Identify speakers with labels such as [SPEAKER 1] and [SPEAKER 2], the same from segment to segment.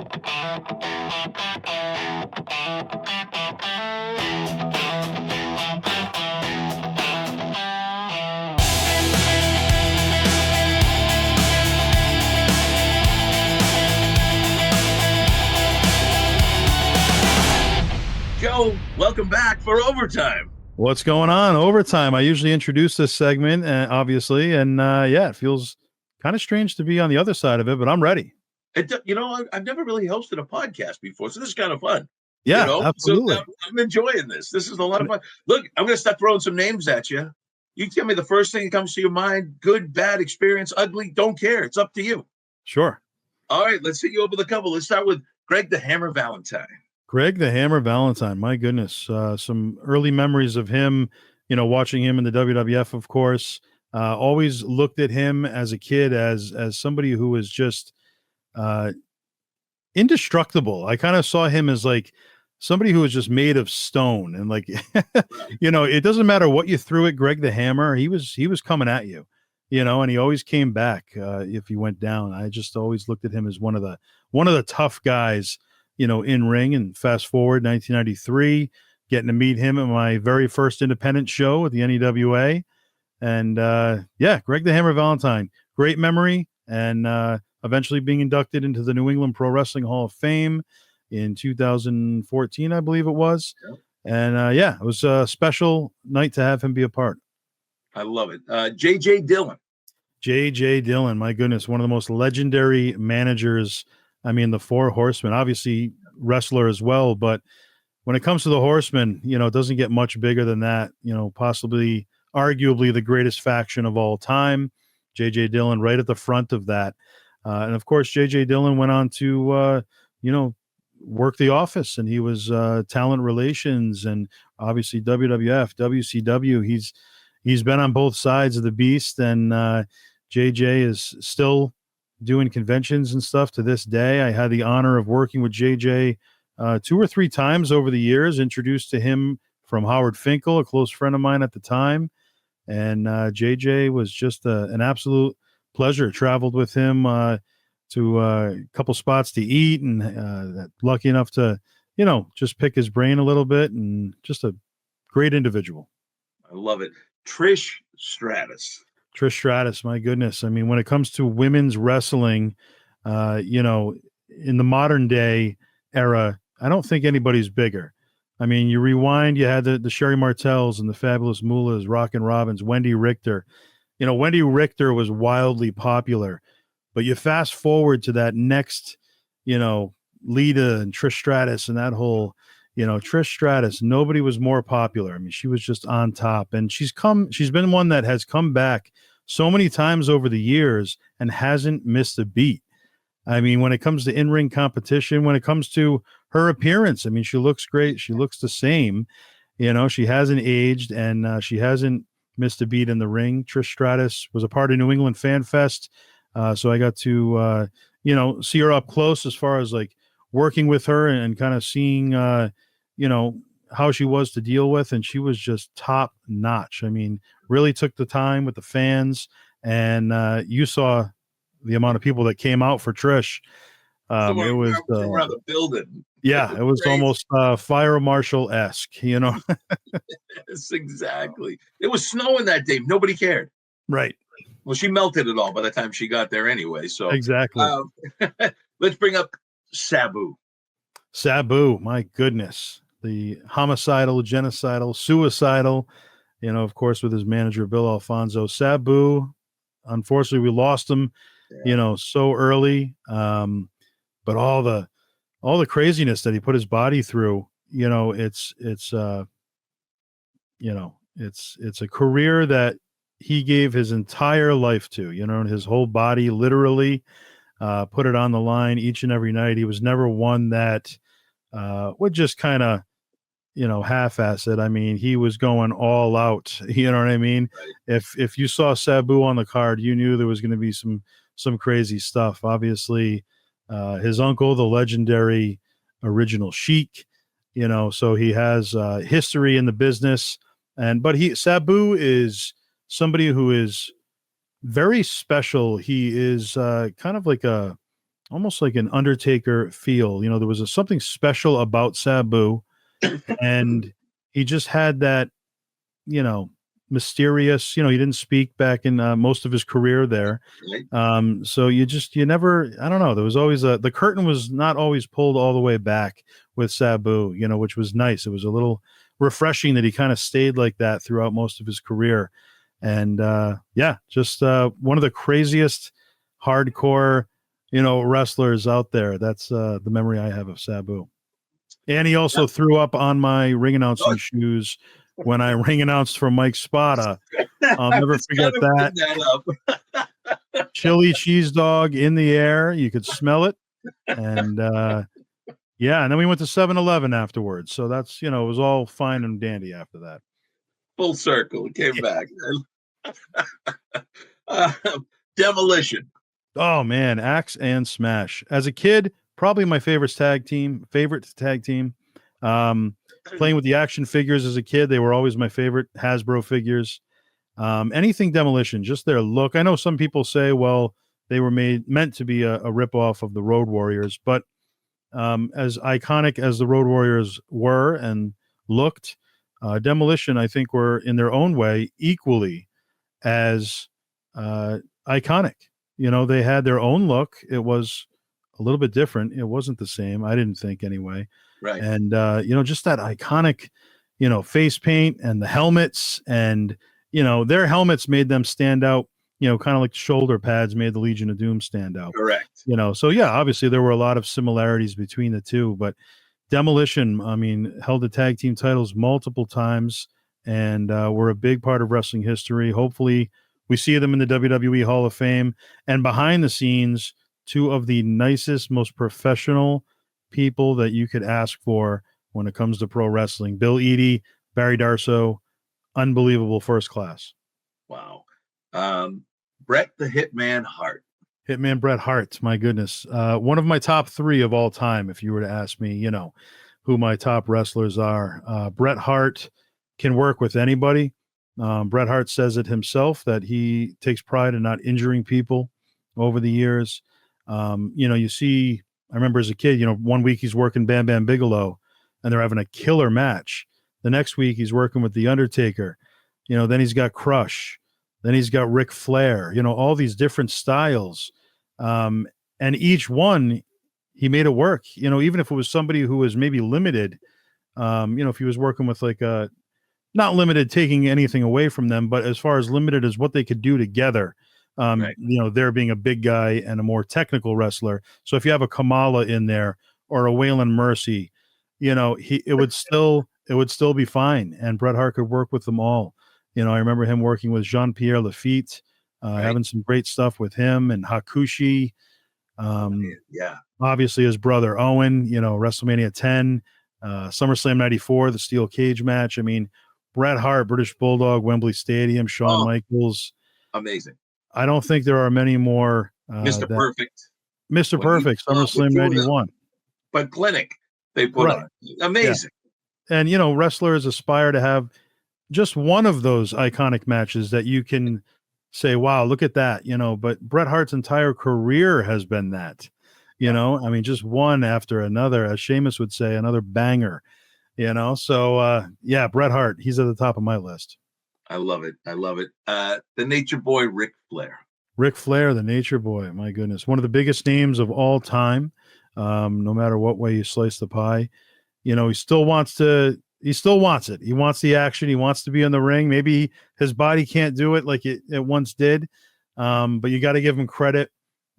[SPEAKER 1] Joe, welcome back for Overtime.
[SPEAKER 2] What's going on? Overtime. I usually introduce this segment, obviously, and it feels kind of strange to be on the other side of it, but I'm ready.
[SPEAKER 1] I've never really hosted a podcast before, so this is kind of fun.
[SPEAKER 2] Yeah, absolutely.
[SPEAKER 1] So I'm enjoying this. This is a lot of fun. Look, I'm going to start throwing some names at you. You tell me the first thing that comes to your mind, good, bad, experience, ugly, don't care. It's up to you.
[SPEAKER 2] Sure.
[SPEAKER 1] All right, let's hit you over the couple. Let's start with Greg the Hammer Valentine.
[SPEAKER 2] Greg the Hammer Valentine, my goodness. Some early memories of him, watching him in the WWF, of course. Always looked at him as a kid as somebody who was just indestructible. I kind of saw him as like somebody who was just made of stone. And like, it doesn't matter what you threw at Greg the Hammer. He was coming at you, and he always came back if he went down. I just always looked at him as one of the tough guys, in ring. And fast forward 1993, getting to meet him at my very first independent show at the NEWA. And Greg the Hammer Valentine, great memory. And eventually being inducted into the New England Pro Wrestling Hall of Fame in 2014, I believe it was. Yep. And it was a special night to have him be a part.
[SPEAKER 1] I love it. J.J. Dillon.
[SPEAKER 2] J.J. Dillon, my goodness, one of the most legendary managers. I mean, the Four Horsemen, obviously wrestler as well, but when it comes to the Horsemen, it doesn't get much bigger than that. Possibly, arguably the greatest faction of all time. J.J. Dillon right at the front of that. And of course, J.J. Dillon went on to, work the office, and he was talent relations and obviously WWF, WCW. He's been on both sides of the beast, and JJ is still doing conventions and stuff to this day. I had the honor of working with JJ 2 or 3 times over the years, introduced to him from Howard Finkel, a close friend of mine at the time. And JJ was just an absolute pleasure. Traveled with him to a couple spots to eat, and lucky enough to, just pick his brain a little bit, and just a great individual.
[SPEAKER 1] I love it. Trish Stratus.
[SPEAKER 2] Trish Stratus, my goodness. I mean, when it comes to women's wrestling, in the modern day era, I don't think anybody's bigger. I mean, you rewind, you had the Sherry Martells and the Fabulous Moolahs, Rockin' Robbins, Wendy Richter. Wendy Richter was wildly popular, but you fast forward to that next, Lita and Trish Stratus and that whole, Trish Stratus, nobody was more popular. I mean, she was just on top, and she's been one that has come back so many times over the years and hasn't missed a beat. I mean, when it comes to in-ring competition, when it comes to her appearance, I mean, she looks great. She looks the same. She hasn't aged, and she hasn't missed a beat in the ring. Trish Stratus was a part of New England Fan Fest. So I got to, see her up close as far as like working with her and kind of seeing, how she was to deal with. And she was just top notch. I mean, really took the time with the fans, and you saw the amount of people that came out for Trish. It was
[SPEAKER 1] around the building.
[SPEAKER 2] Yeah, it was almost fire marshal-esque,
[SPEAKER 1] Yes, exactly. It was snowing that day. Nobody cared.
[SPEAKER 2] Right.
[SPEAKER 1] Well, she melted it all by the time she got there anyway. So
[SPEAKER 2] exactly.
[SPEAKER 1] Let's bring up Sabu.
[SPEAKER 2] Sabu, my goodness. The homicidal, genocidal, suicidal, of course, with his manager, Bill Alfonso. Sabu, unfortunately, we lost him, so early. But all the craziness that he put his body through, it's a career that he gave his entire life to, and his whole body literally put it on the line each and every night. He was never one that would just kind of, half-ass it. I mean, he was going all out. You know what I mean? Right. If you saw Sabu on the card, you knew there was going to be some crazy stuff. Obviously, his uncle, the legendary Original Sheik, so he has history in the business. But Sabu is somebody who is very special. He is kind of like a almost like an Undertaker feel. There was something special about Sabu, and he just had that, you know, mysterious. He didn't speak back in most of his career there.
[SPEAKER 1] Right.
[SPEAKER 2] So you never, I don't know. There was always the curtain was not always pulled all the way back with Sabu, which was nice. It was a little refreshing that he kind of stayed like that throughout most of his career. And just one of the craziest hardcore, wrestlers out there. That's the memory I have of Sabu. And he also threw up on my ring announcing shoes when I ring announced for Mike Spada. I'll never forget that. Chili cheese dog in the air. You could smell it. And and then we went to 7-Eleven afterwards. So that's, it was all fine and dandy after that.
[SPEAKER 1] Full circle. It came back. Demolition.
[SPEAKER 2] Oh, man. Axe and Smash. As a kid, probably my favorite tag team. Playing with the action figures as a kid, they were always my favorite Hasbro figures. Anything Demolition, just their look. I know some people say, well, they were meant to be a ripoff of the Road Warriors, but as iconic as the Road Warriors were and looked, Demolition, I think, were in their own way equally as iconic. They had their own look. It was a little bit different. It wasn't the same. I didn't think anyway.
[SPEAKER 1] Right.
[SPEAKER 2] And, just that iconic, face paint and the helmets and, their helmets made them stand out, kind of like shoulder pads made the Legion of Doom stand out.
[SPEAKER 1] Correct.
[SPEAKER 2] So yeah, obviously there were a lot of similarities between the two, but Demolition, held the tag team titles multiple times and were a big part of wrestling history. Hopefully we see them in the WWE Hall of Fame, and behind the scenes, two of the nicest, most professional people that you could ask for when it comes to pro wrestling. Bill Eadie, Barry Darsow, unbelievable, first class.
[SPEAKER 1] Wow. Bret the Hitman Hart.
[SPEAKER 2] Hitman Bret Hart, my goodness. One of my top 3 of all time, if you were to ask me, who my top wrestlers are. Bret Hart can work with anybody. Bret Hart says it himself that he takes pride in not injuring people over the years. You see, I remember as a kid, one week he's working Bam Bam Bigelow and they're having a killer match. The next week he's working with The Undertaker. Then he's got Crush. Then he's got Ric Flair, all these different styles. And each one, he made it work, even if it was somebody who was maybe limited, if he was working with like not limited, taking anything away from them, but as far as limited as what they could do together,
[SPEAKER 1] Right.
[SPEAKER 2] There being a big guy and a more technical wrestler. So if you have a Kamala in there or a Waylon Mercy, it would still be fine. And Bret Hart could work with them all. I remember him working with Jean-Pierre Lafitte,
[SPEAKER 1] Right.
[SPEAKER 2] having some great stuff with him and Hakushi.
[SPEAKER 1] Yeah.
[SPEAKER 2] Obviously his brother Owen, WrestleMania 10, SummerSlam 94, the steel cage match. Bret Hart, British Bulldog, Wembley Stadium, Shawn Michaels.
[SPEAKER 1] Amazing.
[SPEAKER 2] I don't think there are many more.
[SPEAKER 1] Mr. Perfect.
[SPEAKER 2] Mr. Perfect, SummerSlam 91.
[SPEAKER 1] But clinic they put on. Amazing.
[SPEAKER 2] Yeah. And, wrestlers aspire to have just one of those iconic matches that you can say, wow, look at that, but Bret Hart's entire career has been that, just one after another, as Sheamus would say, another banger, so Bret Hart, he's at the top of my list.
[SPEAKER 1] I love it. The Nature Boy, Ric Flair.
[SPEAKER 2] Ric Flair, the Nature Boy, my goodness, one of the biggest names of all time. No matter what way you slice the pie, he still wants it. He wants the action. He wants to be in the ring. Maybe his body can't do it like it once did. But you got to give him credit,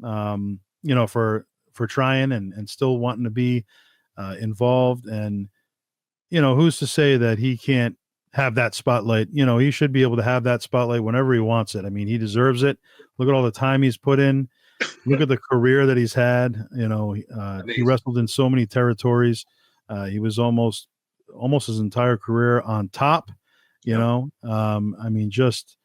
[SPEAKER 2] for trying and still wanting to be involved. And, who's to say that he can't have that spotlight? He should be able to have that spotlight whenever he wants it. He deserves it. Look at all the time he's put in. Look at the career that he's had. He wrestled in so many territories. He was almost his entire career on top, just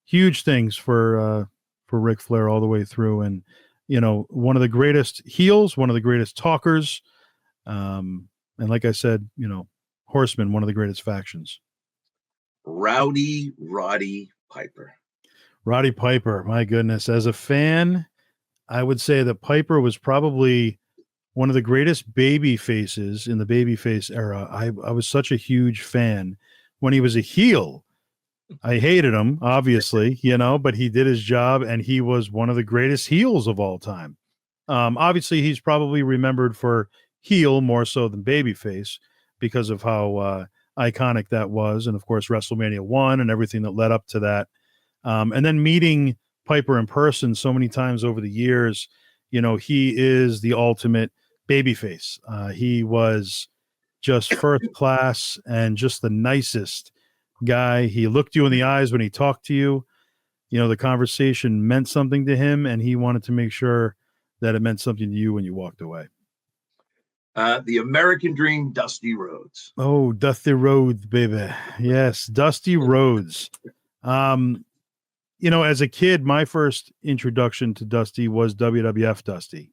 [SPEAKER 2] huge things for Ric Flair all the way through. And, one of the greatest heels, one of the greatest talkers. And like I said, Horseman, one of the greatest factions.
[SPEAKER 1] Roddy Piper.
[SPEAKER 2] Roddy Piper, my goodness. As a fan, I would say that Piper was probably one of the greatest baby faces in the babyface era. I was such a huge fan when he was a heel. I hated him, obviously, but he did his job, and he was one of the greatest heels of all time. Obviously, he's probably remembered for heel more so than babyface because of how iconic that was, and of course, WrestleMania 1 and everything that led up to that. And then meeting Piper in person so many times over the years, he is the ultimate babyface. He was just first class and just the nicest guy. He looked you in the eyes when he talked to you. The conversation meant something to him, and he wanted to make sure that it meant something to you when you walked away.
[SPEAKER 1] The American Dream, Dusty Rhodes.
[SPEAKER 2] Oh, Dusty Rhodes, baby. Yes, Dusty Rhodes. As a kid, my first introduction to Dusty was WWF Dusty.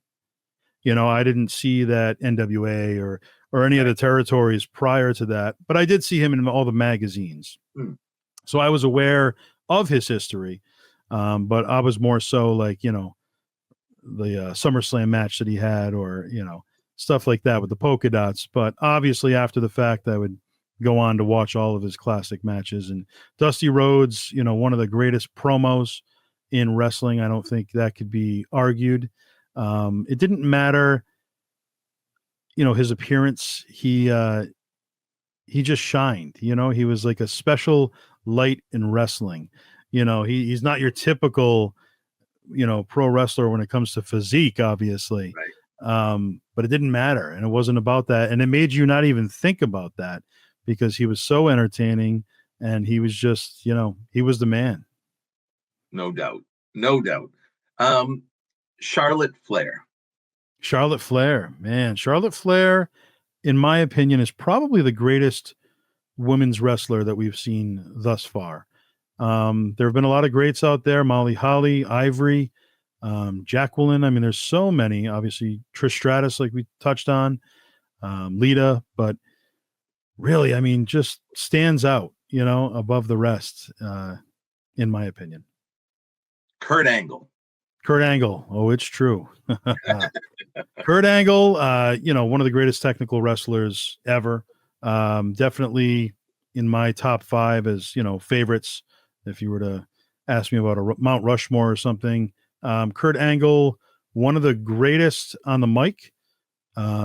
[SPEAKER 2] I didn't see that NWA or any of the territories prior to that, but I did see him in all the magazines. So I was aware of his history, but I was more so like, the SummerSlam match that he had or, stuff like that with the polka dots. But obviously after the fact, I would go on to watch all of his classic matches. And Dusty Rhodes, one of the greatest promos in wrestling. I don't think that could be argued. It didn't matter, his appearance. He just shined. He was like a special light in wrestling. He's not your typical, pro wrestler when it comes to physique, obviously.
[SPEAKER 1] Right.
[SPEAKER 2] But it didn't matter, and it wasn't about that, and it made you not even think about that because he was so entertaining, and he was just, he was the man.
[SPEAKER 1] No doubt. Charlotte Flair,
[SPEAKER 2] man. Charlotte Flair, in my opinion, is probably the greatest women's wrestler that we've seen thus far. There have been a lot of greats out there: Molly Holly, Ivory, Jacqueline. I mean, there's so many. Obviously, Trish Stratus, like we touched on, Lita, but really, I mean, just stands out, above the rest, in my opinion.
[SPEAKER 1] Kurt Angle.
[SPEAKER 2] Oh, it's true. Kurt Angle, one of the greatest technical wrestlers ever. Definitely in my top 5 as, favorites. If you were to ask me about a Mount Rushmore or something, Kurt Angle, one of the greatest on the mic.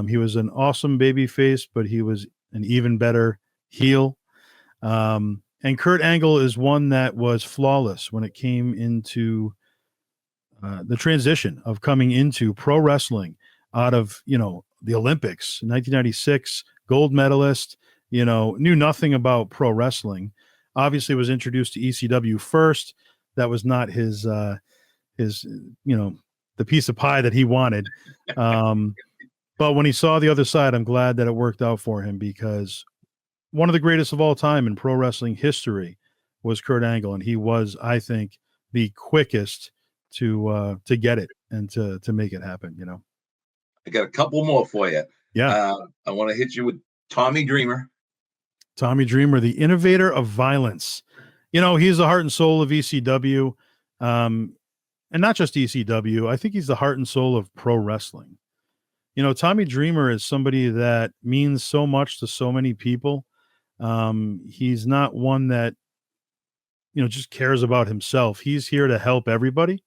[SPEAKER 2] He was an awesome baby face, but he was an even better heel. And Kurt Angle is one that was flawless when it came into the transition of coming into pro wrestling out of, the Olympics, 1996, gold medalist, knew nothing about pro wrestling. Obviously was introduced to ECW first. That was not his, the piece of pie that he wanted. But when he saw the other side, I'm glad that it worked out for him because one of the greatest of all time in pro wrestling history was Kurt Angle. And he was, I think, the quickest to get it and to make it happen.
[SPEAKER 1] I got a couple more for you.
[SPEAKER 2] Yeah.
[SPEAKER 1] I want to hit you with Tommy Dreamer.
[SPEAKER 2] Tommy Dreamer, the innovator of violence. He's the heart and soul of ECW. And not just ECW. I think he's the heart and soul of pro wrestling. Tommy Dreamer is somebody that means so much to so many people. He's not one that, just cares about himself. He's here to help everybody.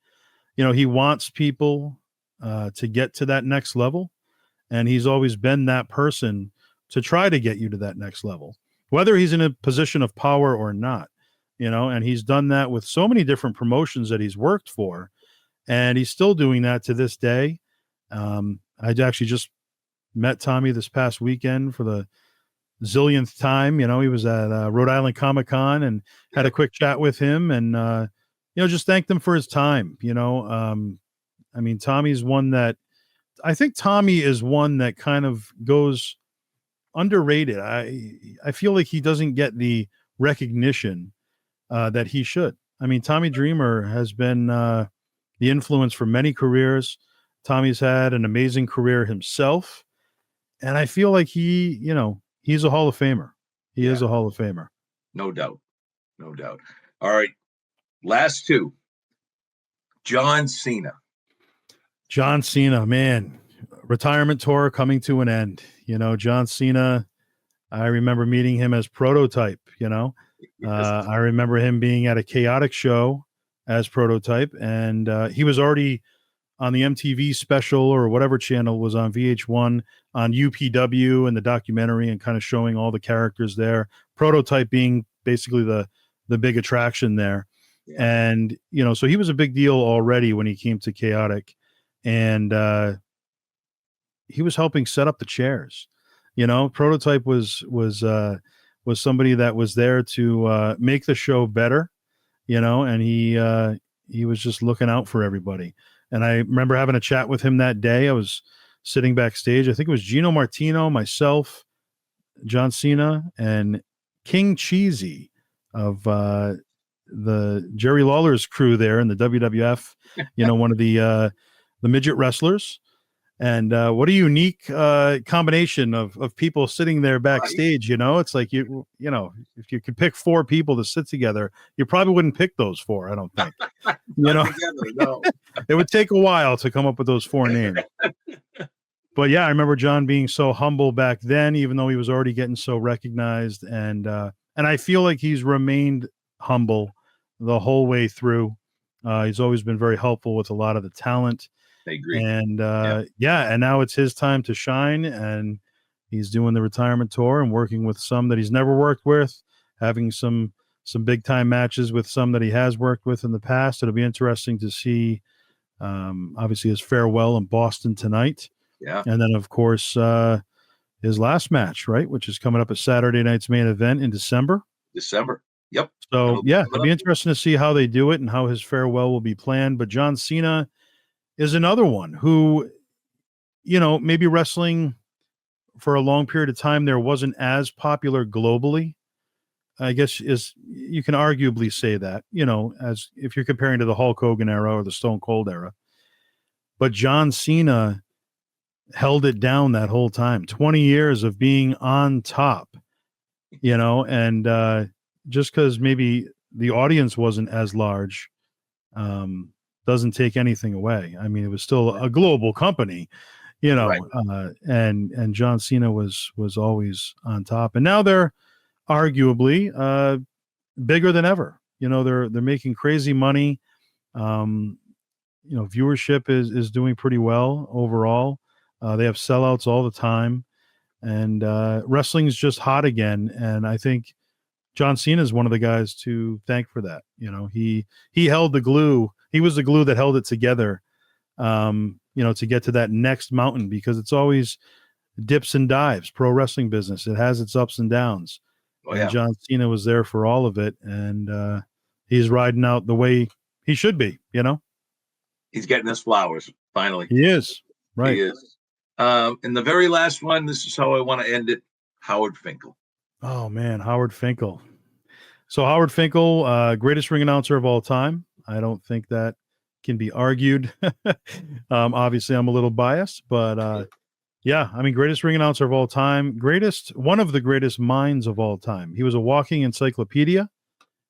[SPEAKER 2] He wants people to get to that next level. And he's always been that person to try to get you to that next level, whether he's in a position of power or not, and he's done that with so many different promotions that he's worked for. And he's still doing that to this day. I actually just met Tommy this past weekend for the zillionth time. He was at Rhode Island Comic-Con and had a quick chat with him and, just thanked him for his time. I mean, Tommy's one that I think Tommy is one that kind of goes underrated. I feel like he doesn't get the recognition that he should. I mean, Tommy Dreamer has been the influence for many careers. Tommy's had an amazing career himself. And I feel like he's a Hall of Famer. He is a Hall of Famer.
[SPEAKER 1] No doubt. All right. Last two. John Cena.
[SPEAKER 2] John Cena, man, retirement tour coming to an end. John Cena, I remember meeting him as Prototype,
[SPEAKER 1] Yes.
[SPEAKER 2] I remember him being at a Chaotic show as Prototype, and he was already on the MTV special or whatever channel was on VH1 on UPW and the documentary, and kind of showing all the characters there. Prototype being basically the big attraction there.
[SPEAKER 1] Yeah.
[SPEAKER 2] And, so he was a big deal already when he came to Chaotic, and he was helping set up the chairs. Prototype was somebody that was there to make the show better, and he was just looking out for everybody. And I remember having a chat with him that day. I was sitting backstage. I think it was Gino Martino, myself, John Cena, and King Cheesy of the Jerry Lawler's crew there in the WWF, one of the midget wrestlers. And what a unique combination of people sitting there backstage.
[SPEAKER 1] Right.
[SPEAKER 2] It's like if you could pick 4 people to sit together, you probably wouldn't pick those 4. I don't think.
[SPEAKER 1] Together, no.
[SPEAKER 2] It would take a while to come up with those 4 names. But yeah, I remember John being so humble back then, even though he was already getting so recognized, and I feel like he's remained humble the whole way through. He's always been very helpful with a lot of the talent.
[SPEAKER 1] I agree.
[SPEAKER 2] And and now it's his time to shine, and he's doing the retirement tour and working with some that he's never worked with, having some big time matches with some that he has worked with in the past. It'll be interesting to see, obviously, his farewell in Boston tonight.
[SPEAKER 1] Yeah.
[SPEAKER 2] And then, of course, his last match, right, which is coming up at Saturday night's main event in December.
[SPEAKER 1] Yep.
[SPEAKER 2] So, it'll be interesting to see how they do it and how his farewell will be planned. But John Cena is another one who, maybe wrestling for a long period of time there wasn't as popular globally. I guess you can arguably say that, as if you're comparing to the Hulk Hogan era or the Stone Cold era. But John Cena held it down that whole time, 20 years of being on top, and just because maybe the audience wasn't as large, doesn't take anything away. I mean, it was still a global company,
[SPEAKER 1] Right.
[SPEAKER 2] And John Cena was always on top. And now they're arguably bigger than ever. They're making crazy money. Viewership is doing pretty well overall. They have sellouts all the time, and wrestling's just hot again. And I think John Cena is one of the guys to thank for that. He held the glue. He was the glue that held it together, to get to that next mountain, because it's always dips and dives. Pro wrestling business, it has its ups and downs. And John Cena was there for all of it, and he's riding out the way he should be.
[SPEAKER 1] He's getting his flowers finally.
[SPEAKER 2] He is, right?
[SPEAKER 1] He is. And the very last one. This is how I want to end it. Howard Finkel.
[SPEAKER 2] Oh man, Howard Finkel. So Howard Finkel, greatest ring announcer of all time. I don't think that can be argued. Obviously, I'm a little biased, but yeah, I mean, greatest ring announcer of all time, one of the greatest minds of all time. He was a walking encyclopedia.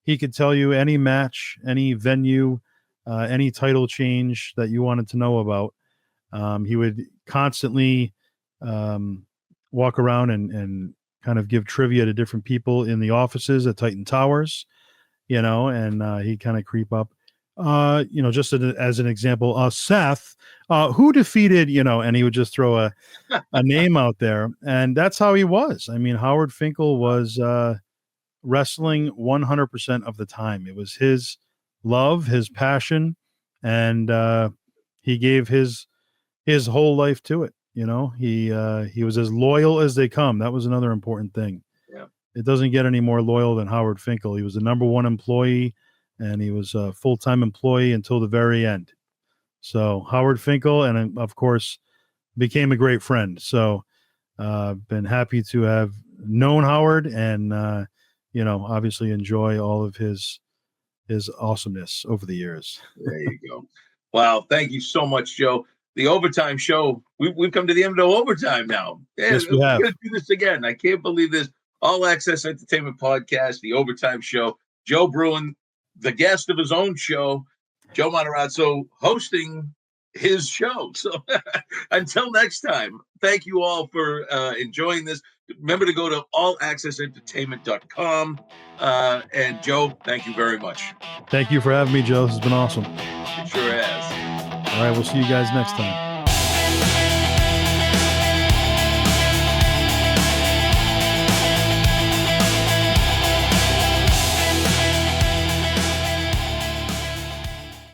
[SPEAKER 2] He could tell you any match, any venue, any title change that you wanted to know about. He would constantly walk around and kind of give trivia to different people in the offices at Titan Towers, and he'd kind of creep up. Just as an example, Seth, who defeated, and he would just throw a name out there. And that's how he was. I mean, Howard Finkel was wrestling 100% of the time. It was his love, his passion, and he gave his whole life to it. He was as loyal as they come. That was another important thing.
[SPEAKER 1] Yeah.
[SPEAKER 2] It doesn't get any more loyal than Howard Finkel. He was the number one employee, and he was a full-time employee until the very end. So Howard Finkel, and of course, became a great friend. So been happy to have known Howard, and obviously enjoy all of his awesomeness over the years.
[SPEAKER 1] There you go. Wow. Thank you so much, Joe. The overtime show. We've come to the end of overtime now.
[SPEAKER 2] Yes, we have.
[SPEAKER 1] We're going to do this again. I can't believe this. All Axxess Entertainment Podcast, the overtime show. Joe Bruen, the guest of his own show. Joe Matarazzo hosting his show. So until next time, thank you all for enjoying this. Remember to go to allaccessentertainment.com. And Joe, thank you very much.
[SPEAKER 2] Thank you for having me, Joe. This has been awesome.
[SPEAKER 1] It sure has.
[SPEAKER 2] All right, we'll see you guys next time.